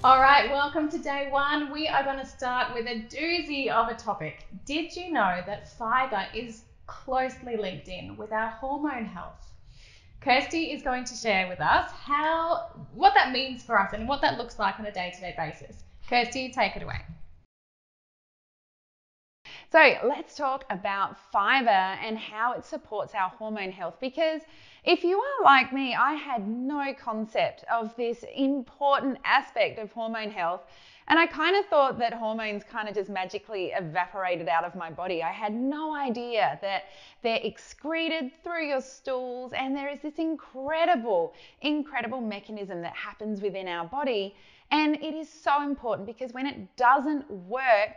All right, welcome to day one. We are going to start with a doozy of a topic. Did you know that fibre is closely linked in with our hormone health? Kirsty is going to share with us what that means for us and what that looks like on a day-to-day basis. Kirsty, take it away. So let's talk about fibre and how it supports our hormone health, because if you are like me, I had no concept of this important aspect of hormone health, and I kind of thought that hormones kind of just magically evaporated out of my body. I had no idea that they're excreted through your stools, and there is this incredible mechanism that happens within our body, and it is so important because when it doesn't work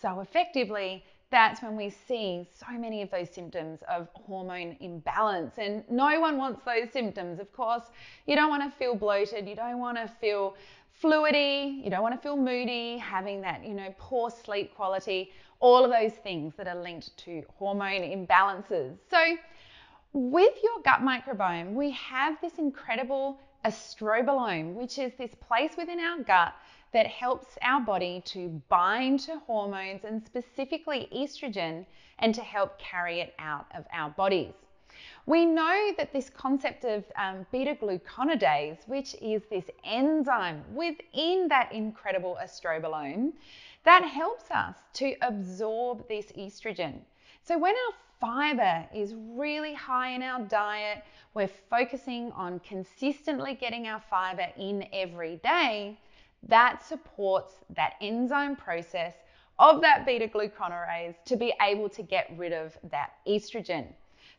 so effectively, that's when we see so many of those symptoms of hormone imbalance. And no one wants those symptoms. Of course, you don't want to feel bloated. You don't want to feel fluidy. You don't want to feel moody, having that, poor sleep quality, all of those things that are linked to hormone imbalances. So with your gut microbiome, we have this incredible estrobolome, which is this place within our gut that helps our body to bind to hormones and specifically estrogen and to help carry it out of our bodies. We know that this concept of beta-glucuronidase, which is this enzyme within that incredible estrobolome, that helps us to absorb this estrogen. So when our fibre is really high in our diet, we're focusing on consistently getting our fibre in every day, that supports that enzyme process of that beta-glucuronidase to be able to get rid of that estrogen.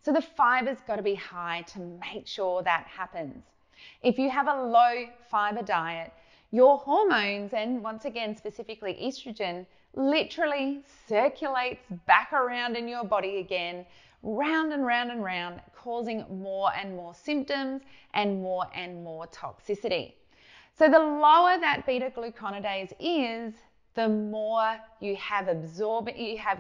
So the fiber's got to be high to make sure that happens. If you have a low fiber diet, your hormones, and once again specifically estrogen, literally circulates back around in your body again, round and round and round, causing more and more symptoms and more toxicity. So the lower that beta-glucuronidase is, the more you have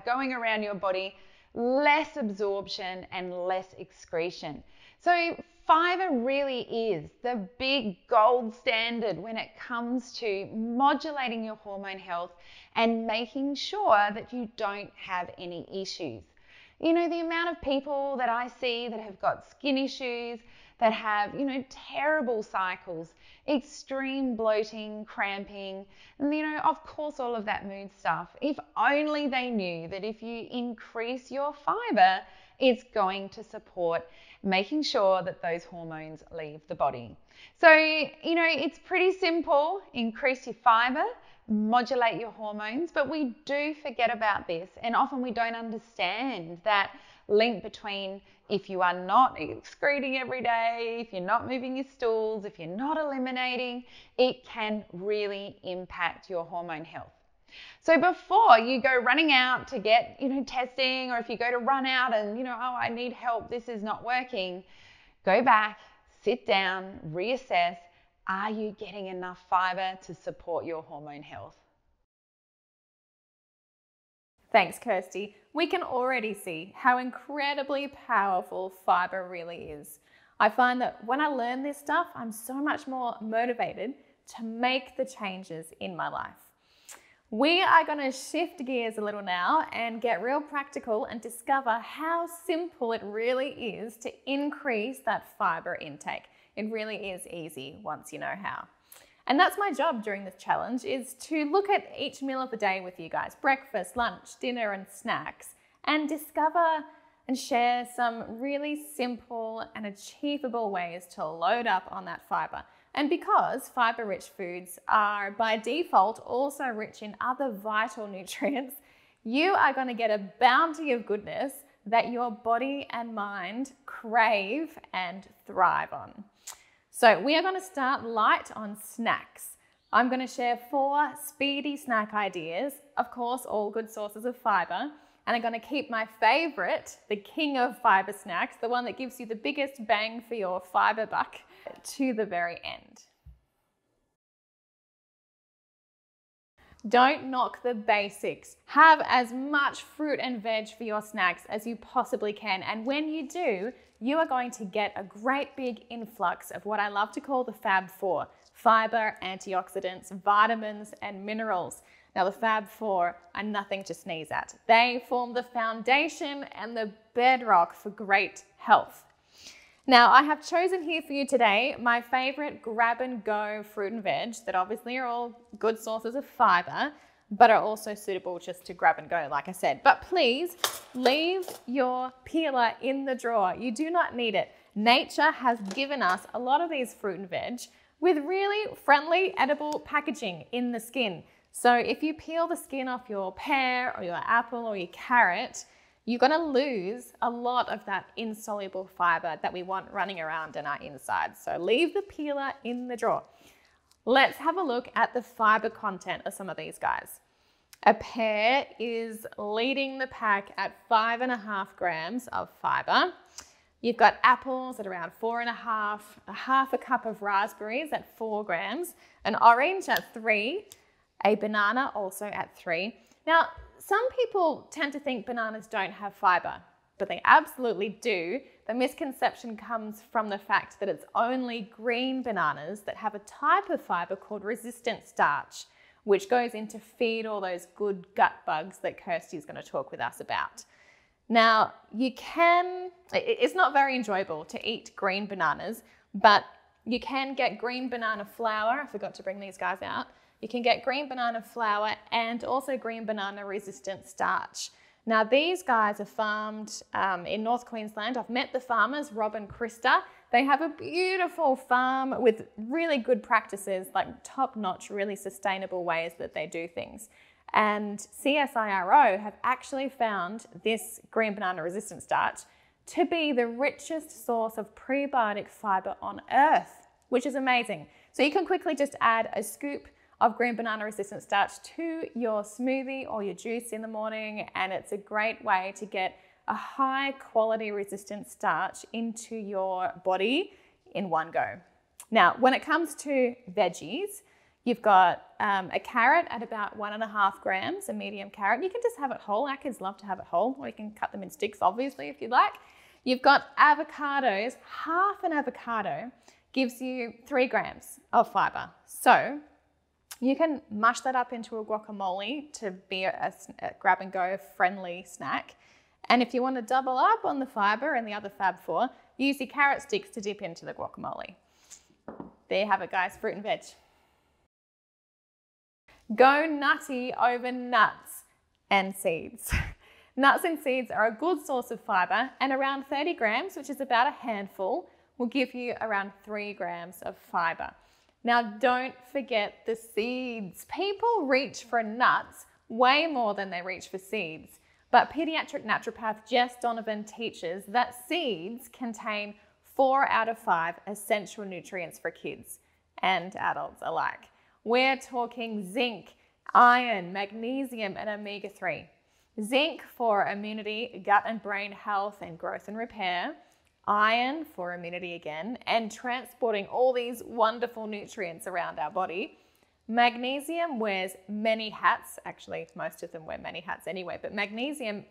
going around your body, less absorption and less excretion. So fiber really is the big gold standard when it comes to modulating your hormone health and making sure that you don't have any issues. The amount of people that I see that have got skin issues, that have, terrible cycles, extreme bloating, cramping, and, of course, all of that mood stuff. If only they knew that if you increase your fiber, it's going to support making sure that those hormones leave the body. So, it's pretty simple. Increase your fiber, modulate your hormones, but we do forget about this, and often we don't understand that link between if you are not excreting every day, if you're not moving your stools, if you're not eliminating, it can really impact your hormone health. So before you go running out to get, testing, or if you go to run out and, I need help, this is not working, go back, sit down, reassess, are you getting enough fiber to support your hormone health? Thanks, Kirsty. We can already see how incredibly powerful fibre really is. I find that when I learn this stuff, I'm so much more motivated to make the changes in my life. We are going to shift gears a little now and get real practical and discover how simple it really is to increase that fibre intake. It really is easy once you know how. And that's my job during this challenge, is to look at each meal of the day with you guys, breakfast, lunch, dinner, and snacks, and discover and share some really simple and achievable ways to load up on that fiber. And because fiber-rich foods are by default also rich in other vital nutrients, you are going to get a bounty of goodness that your body and mind crave and thrive on. So we are going to start light on snacks. I'm going to share 4 speedy snack ideas, of course, all good sources of fiber. And I'm going to keep my favorite, the king of fiber snacks, the one that gives you the biggest bang for your fiber buck, to the very end. Don't knock the basics. Have as much fruit and veg for your snacks as you possibly can. And when you do, you are going to get a great big influx of what I love to call the Fab Four: fiber, antioxidants, vitamins, and minerals. Now, the Fab Four are nothing to sneeze at. They form the foundation and the bedrock for great health. Now, I have chosen here for you today my favorite grab-and-go fruit and veg that obviously are all good sources of fiber, but are also suitable just to grab and go, like I said. But please leave your peeler in the drawer. You do not need it. Nature has given us a lot of these fruit and veg with really friendly, edible packaging in the skin. So if you peel the skin off your pear or your apple or your carrot, you're going to lose a lot of that insoluble fiber that we want running around in our insides. So leave the peeler in the drawer. Let's have a look at the fiber content of some of these guys. A pear is leading the pack at 5.5 grams of fiber. You've got apples at around 4.5, half a cup of raspberries at 4 grams, an orange at 3, a banana also at 3. Now, some people tend to think bananas don't have fiber, but they absolutely do. The misconception comes from the fact that it's only green bananas that have a type of fiber called resistant starch, which goes in to feed all those good gut bugs that Kirsty is going to talk with us about. Now, it's not very enjoyable to eat green bananas, but you can get green banana flour. I forgot to bring these guys out. You can get green banana flour and also green banana resistant starch. Now, these guys are farmed in North Queensland. I've met the farmers, Rob and Krista. They have a beautiful farm with really good practices, like top-notch, really sustainable ways that they do things. And CSIRO have actually found this green banana resistant starch to be the richest source of prebiotic fiber on earth, which is amazing. So you can quickly just add a scoop of green banana resistant starch to your smoothie or your juice in the morning, and it's a great way to get a high quality resistant starch into your body in one go. Now, when it comes to veggies, you've got a carrot at about 1.5 grams, a medium carrot. You can just have it whole. Our kids love to have it whole, or you can cut them in sticks, obviously, if you like. You've got avocados. Half an avocado gives you 3 grams of fiber. So you can mush that up into a guacamole to be a grab-and-go friendly snack. And if you want to double up on the fiber and the other Fab Four, use your carrot sticks to dip into the guacamole. There you have it, guys, fruit and veg. Go nutty over nuts and seeds. Nuts and seeds are a good source of fiber, and around 30 grams, which is about a handful, will give you around 3 grams of fiber. Now, don't forget the seeds. People reach for nuts way more than they reach for seeds. But pediatric naturopath Jess Donovan teaches that seeds contain 4 out of 5 essential nutrients for kids and adults alike. We're talking zinc, iron, magnesium, and omega-3. Zinc for immunity, gut and brain health, and growth and repair. Iron for immunity again, and transporting all these wonderful nutrients around our body. Magnesium wears many hats. Actually, most of them wear many hats anyway, but magnesium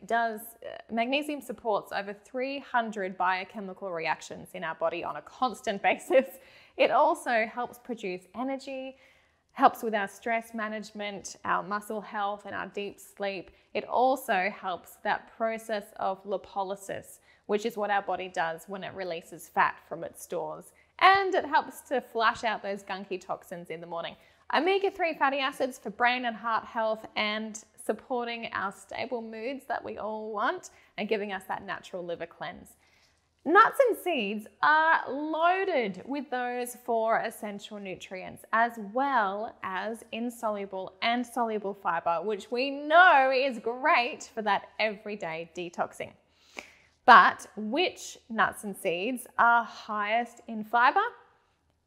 supports over 300 biochemical reactions in our body on a constant basis. It also helps produce energy, helps with our stress management, our muscle health, and our deep sleep. It also helps that process of lipolysis, which is what our body does when it releases fat from its stores. And it helps to flush out those gunky toxins in the morning. Omega-3 fatty acids for brain and heart health, and supporting our stable moods that we all want, and giving us that natural liver cleanse. Nuts and seeds are loaded with those 4 essential nutrients, as well as insoluble and soluble fiber, which we know is great for that everyday detoxing. But which nuts and seeds are highest in fiber?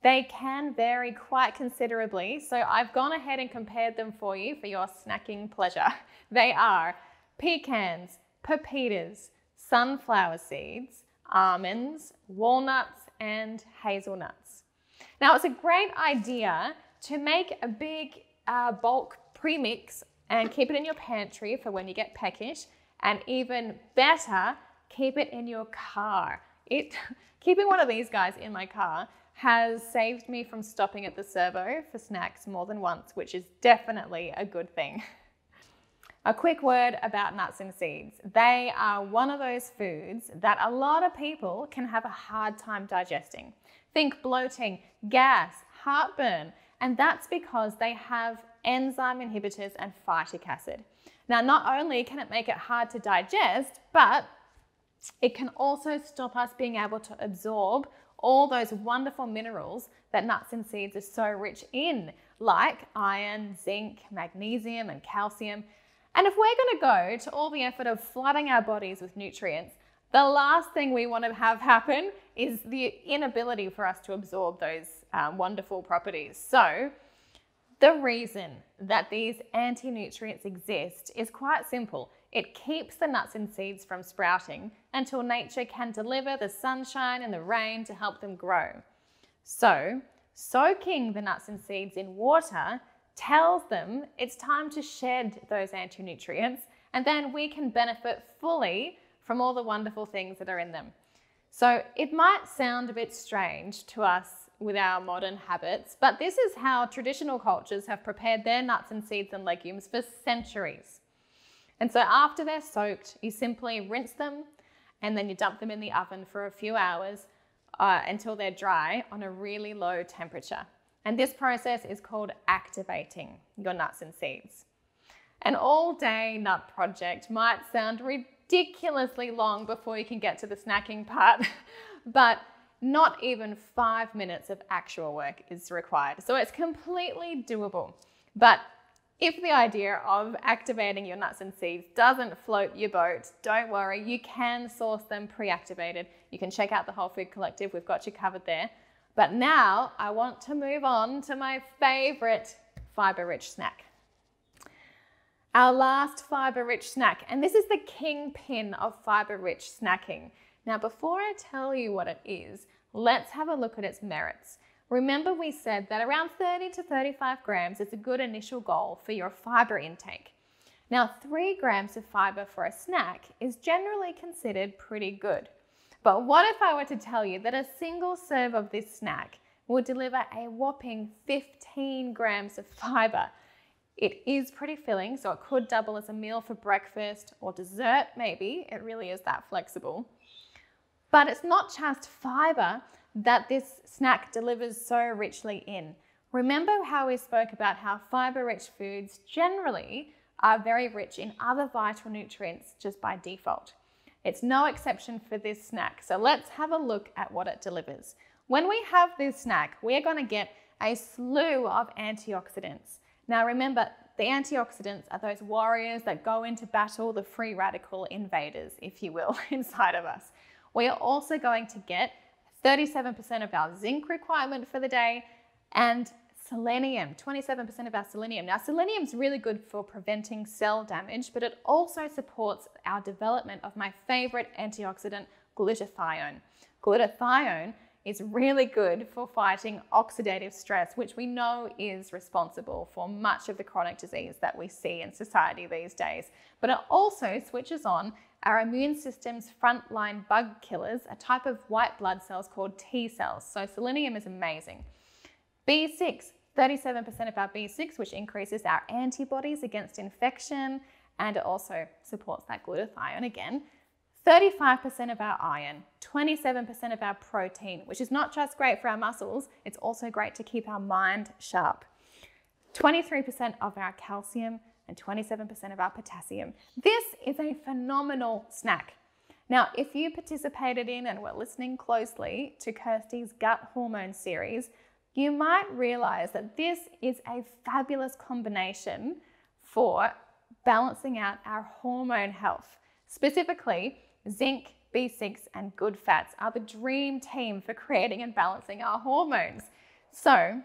They can vary quite considerably, so I've gone ahead and compared them for you for your snacking pleasure. They are pecans, pepitas, sunflower seeds, almonds, walnuts, and hazelnuts. Now, it's a great idea to make a big bulk pre-mix and keep it in your pantry for when you get peckish, and even better, keep it in your car. Keeping one of these guys in my car has saved me from stopping at the servo for snacks more than once, which is definitely a good thing. A quick word about nuts and seeds. They are one of those foods that a lot of people can have a hard time digesting. Think bloating, gas, heartburn, and that's because they have enzyme inhibitors and phytic acid. Now, not only can it make it hard to digest, but it can also stop us being able to absorb all those wonderful minerals that nuts and seeds are so rich in, like iron, zinc, magnesium, and calcium. And if we're going to go to all the effort of flooding our bodies with nutrients, the last thing we want to have happen is the inability for us to absorb those wonderful properties. So the reason that these anti-nutrients exist is quite simple. It keeps the nuts and seeds from sprouting until nature can deliver the sunshine and the rain to help them grow. So soaking the nuts and seeds in water tells them it's time to shed those anti-nutrients, and then we can benefit fully from all the wonderful things that are in them. So it might sound a bit strange to us with our modern habits, but this is how traditional cultures have prepared their nuts and seeds and legumes for centuries. And so after they're soaked, you simply rinse them and then you dump them in the oven for a few hours until they're dry on a really low temperature. And this process is called activating your nuts and seeds. An all-day nut project might sound ridiculously long before you can get to the snacking part, but not even 5 minutes of actual work is required. So it's completely doable. But if the idea of activating your nuts and seeds doesn't float your boat, don't worry, you can source them pre-activated. You can check out the Whole Food Collective, we've got you covered there. But now I want to move on to my favorite fiber-rich snack. Our last fiber-rich snack, and this is the kingpin of fiber-rich snacking. Now, before I tell you what it is, let's have a look at its merits. Remember we said that around 30 to 35 grams is a good initial goal for your fiber intake. Now, 3 grams of fiber for a snack is generally considered pretty good. But what if I were to tell you that a single serve of this snack will deliver a whopping 15 grams of fiber? It is pretty filling, so it could double as a meal for breakfast or dessert maybe. It really is that flexible. But it's not just fiber that this snack delivers so richly in. Remember how we spoke about how fiber-rich foods generally are very rich in other vital nutrients just by default. It's no exception for this snack. So let's have a look at what it delivers. When we have this snack, we are going to get a slew of antioxidants. Now remember, the antioxidants are those warriors that go into battle, the free radical invaders, if you will, inside of us. We are also going to get 37% of our zinc requirement for the day and selenium, 27% of our selenium. Now, selenium is really good for preventing cell damage, but it also supports our development of my favorite antioxidant, glutathione. Glutathione is really good for fighting oxidative stress, which we know is responsible for much of the chronic disease that we see in society these days. But it also switches on our immune system's frontline bug killers, a type of white blood cells called T cells. So selenium is amazing. B6, 37% of our B6, which increases our antibodies against infection, and it also supports that glutathione again. 35% of our iron, 27% of our protein, which is not just great for our muscles, it's also great to keep our mind sharp. 23% of our calcium and 27% of our potassium. This is a phenomenal snack. Now, if you participated in and were listening closely to Kirsty's Gut Hormone series, you might realize that this is a fabulous combination for balancing out our hormone health. Specifically, zinc, B6, and good fats are the dream team for creating and balancing our hormones. So,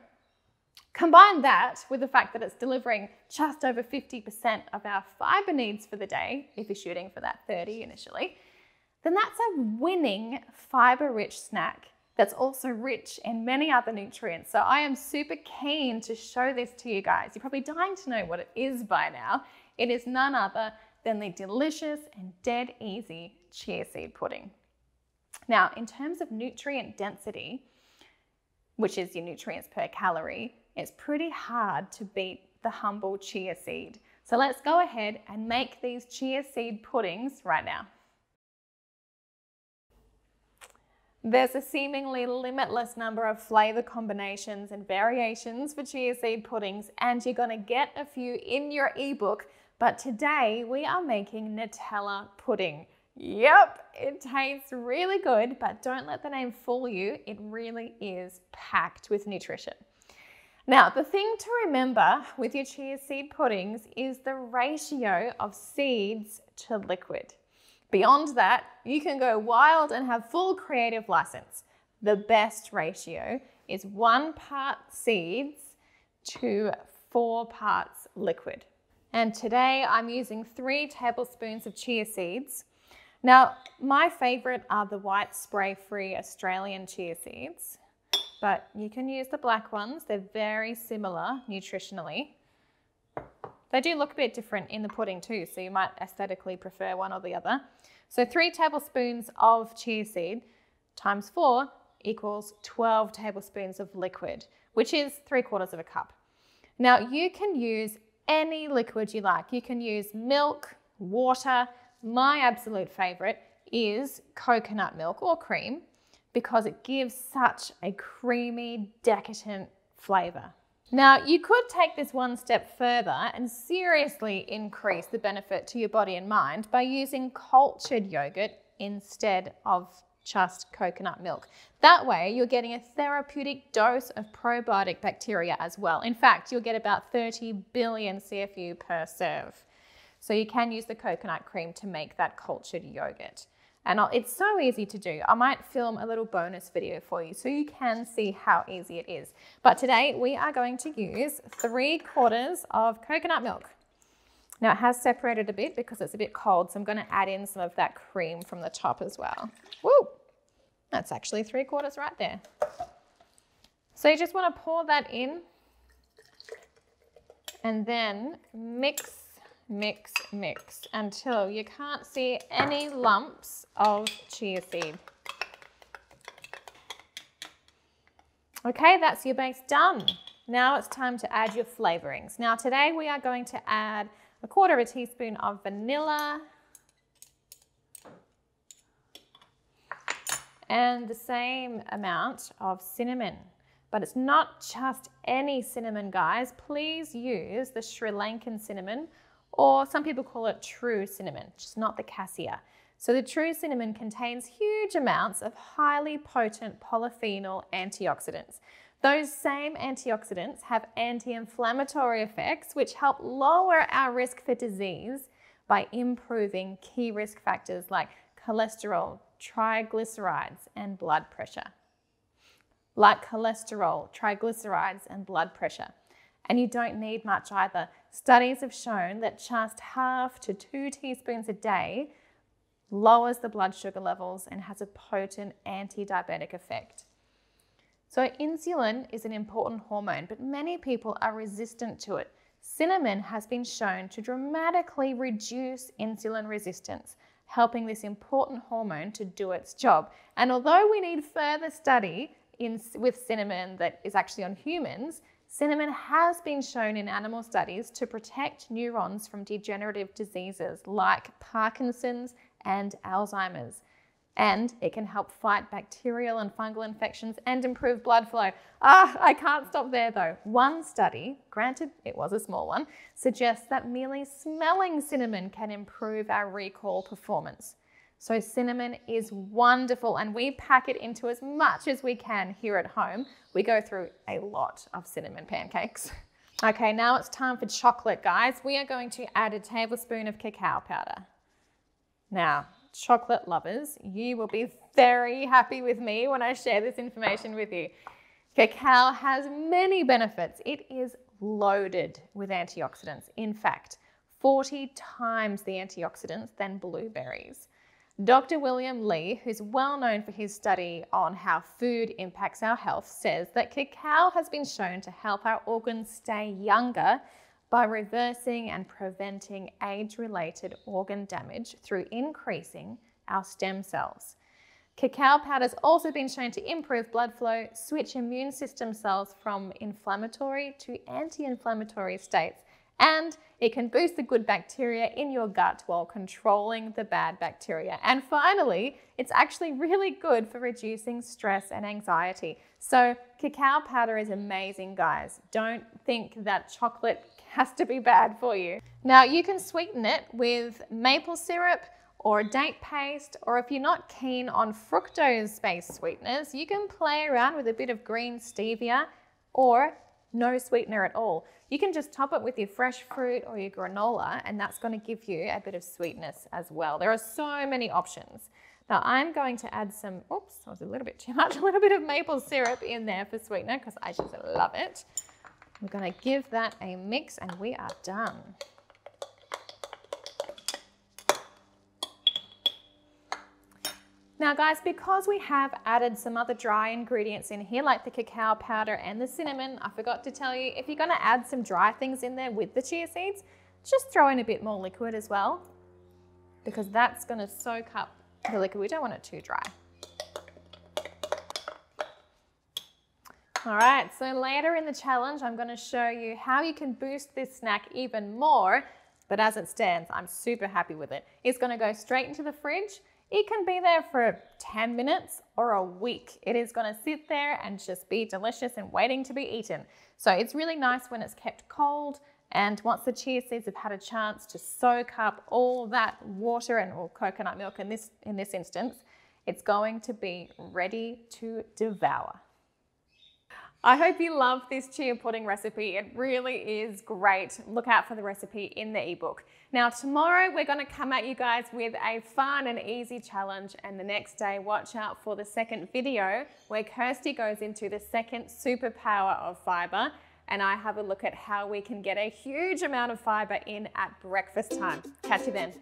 combine that with the fact that it's delivering just over 50% of our fiber needs for the day, if you're shooting for that 30 initially, then that's a winning fiber-rich snack that's also rich in many other nutrients. So I am super keen to show this to you guys. You're probably dying to know what it is by now. It is none other than the delicious and dead easy chia seed pudding. Now, in terms of nutrient density, which is your nutrients per calorie, it's pretty hard to beat the humble chia seed. So let's go ahead and make these chia seed puddings right now. There's a seemingly limitless number of flavor combinations and variations for chia seed puddings, and you're gonna get a few in your ebook, but today we are making Nutella pudding. Yep, it tastes really good, but don't let the name fool you. It really is packed with nutrition. Now, the thing to remember with your chia seed puddings is the ratio of seeds to liquid. Beyond that, you can go wild and have full creative license. The best ratio is 1 part seeds to 4 parts liquid. And today I'm using 3 tablespoons of chia seeds. Now, my favorite are the white spray-free Australian chia seeds, but you can use the black ones. They're very similar nutritionally. They do look a bit different in the pudding too, so you might aesthetically prefer one or the other. So 3 tablespoons of chia seed times 4 equals 12 tablespoons of liquid, which is 3/4 cup. Now you can use any liquid you like. You can use milk, water. My absolute favorite is coconut milk or cream because it gives such a creamy, decadent flavor. Now, you could take this one step further and seriously increase the benefit to your body and mind by using cultured yogurt instead of just coconut milk. That way, you're getting a therapeutic dose of probiotic bacteria as well. In fact, you'll get about 30 billion CFU per serve. So you can use the coconut cream to make that cultured yogurt. And it's so easy to do. I might film a little bonus video for you so you can see how easy it is. But today we are going to use 3/4 of coconut milk. Now it has separated a bit because it's a bit cold, so I'm going to add in some of that cream from the top as well. Woo! That's actually 3/4 right there. So you just want to pour that in and then mix until you can't see any lumps of chia seed. Okay, that's your base done. Now it's time to add your flavorings. Now today we are going to add 1/4 teaspoon of vanilla and the same amount of cinnamon. But it's not just any cinnamon, guys. Please use the Sri Lankan cinnamon, or some people call it true cinnamon, just not the cassia. So the true cinnamon contains huge amounts of highly potent polyphenol antioxidants. Those same antioxidants have anti-inflammatory effects, which help lower our risk for disease by improving key risk factors like cholesterol, triglycerides, and blood pressure. And you don't need much either. Studies have shown that just 1/2 to 2 teaspoons a day lowers the blood sugar levels and has a potent anti-diabetic effect. So insulin is an important hormone, but many people are resistant to it. Cinnamon has been shown to dramatically reduce insulin resistance, helping this important hormone to do its job. And although we need further study with cinnamon that is actually on humans, cinnamon has been shown in animal studies to protect neurons from degenerative diseases like Parkinson's and Alzheimer's. And it can help fight bacterial and fungal infections and improve blood flow. I can't stop there though. One study, granted it was a small one, suggests that merely smelling cinnamon can improve our recall performance. So cinnamon is wonderful, and we pack it into as much as we can here at home. We go through a lot of cinnamon pancakes. Okay, now it's time for chocolate, guys. We are going to add 1 tablespoon of cacao powder. Now, chocolate lovers, you will be very happy with me when I share this information with you. Cacao has many benefits. It is loaded with antioxidants. In fact, 40 times the antioxidants than blueberries. Dr. William Li, who's well known for his study on how food impacts our health, says that cacao has been shown to help our organs stay younger by reversing and preventing age-related organ damage through increasing our stem cells. Cacao powder has also been shown to improve blood flow, switch immune system cells from inflammatory to anti-inflammatory states, and it can boost the good bacteria in your gut while controlling the bad bacteria. And finally, it's actually really good for reducing stress and anxiety. So cacao powder is amazing, guys. Don't think that chocolate has to be bad for you. Now, you can sweeten it with maple syrup or date paste, or if you're not keen on fructose-based sweeteners, you can play around with a bit of green stevia or no sweetener at all. You can just top it with your fresh fruit or your granola, and that's going to give you a bit of sweetness as well. There are so many options. Now I'm going to add some, oops, that was a little bit too much, a little bit of maple syrup in there for sweetener because I just love it. We're going to give that a mix and we are done. Now guys, because we have added some other dry ingredients in here like the cacao powder and the cinnamon, I forgot to tell you, if you're going to add some dry things in there with the chia seeds, just throw in a bit more liquid as well, because that's going to soak up the liquid. We don't want it too dry. All right, so later in the challenge, I'm going to show you how you can boost this snack even more, but as it stands, I'm super happy with it. It's going to go straight into the fridge. It can be there for 10 minutes or a week. It is going to sit there and just be delicious and waiting to be eaten. So it's really nice when it's kept cold, and once the chia seeds have had a chance to soak up all that water and or coconut milk in this instance, it's going to be ready to devour. I hope you love this chia pudding recipe. It really is great. Look out for the recipe in the ebook. Now tomorrow we're going to come at you guys with a fun and easy challenge, and the next day watch out for the second video where Kirsty goes into the second superpower of fiber, and I have a look at how we can get a huge amount of fiber in at breakfast time. Catch you then.